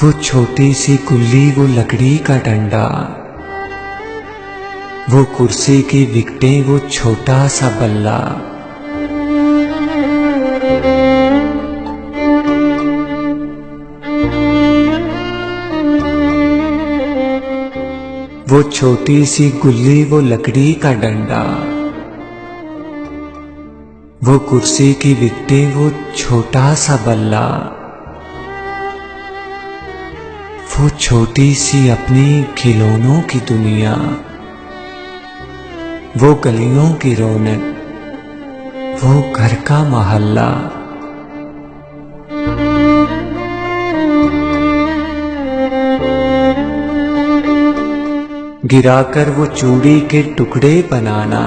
वो छोटी सी गुल्ली, वो लकड़ी का डंडा, वो कुर्सी की विकटें, वो छोटा सा बल्ला। वो छोटी सी गुल्ली, वो लकड़ी का डंडा, वो कुर्सी की विकटें, वो छोटा सा बल्ला। वो छोटी सी अपनी खिलौनों की दुनिया, वो गलियों की रौनक, वो घर का मोहल्ला। गिराकर वो चूड़ी के टुकड़े बनाना,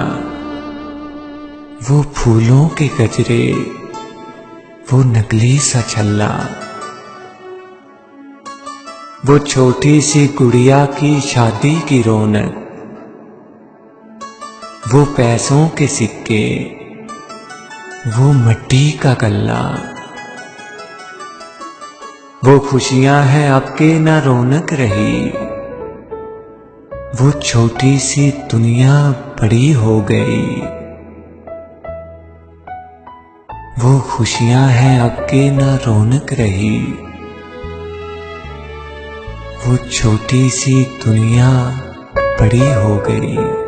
वो फूलों के गजरे, वो नकली सा छल्ला। वो छोटी सी गुड़िया की शादी की रौनक, वो पैसों के सिक्के, वो मिट्टी का गल्ला। वो खुशियां हैं अब के ना रौनक रही, वो छोटी सी दुनिया बड़ी हो गई। वो खुशियां हैं अब के ना रौनक रही, वो छोटी सी दुनिया बड़ी हो गई।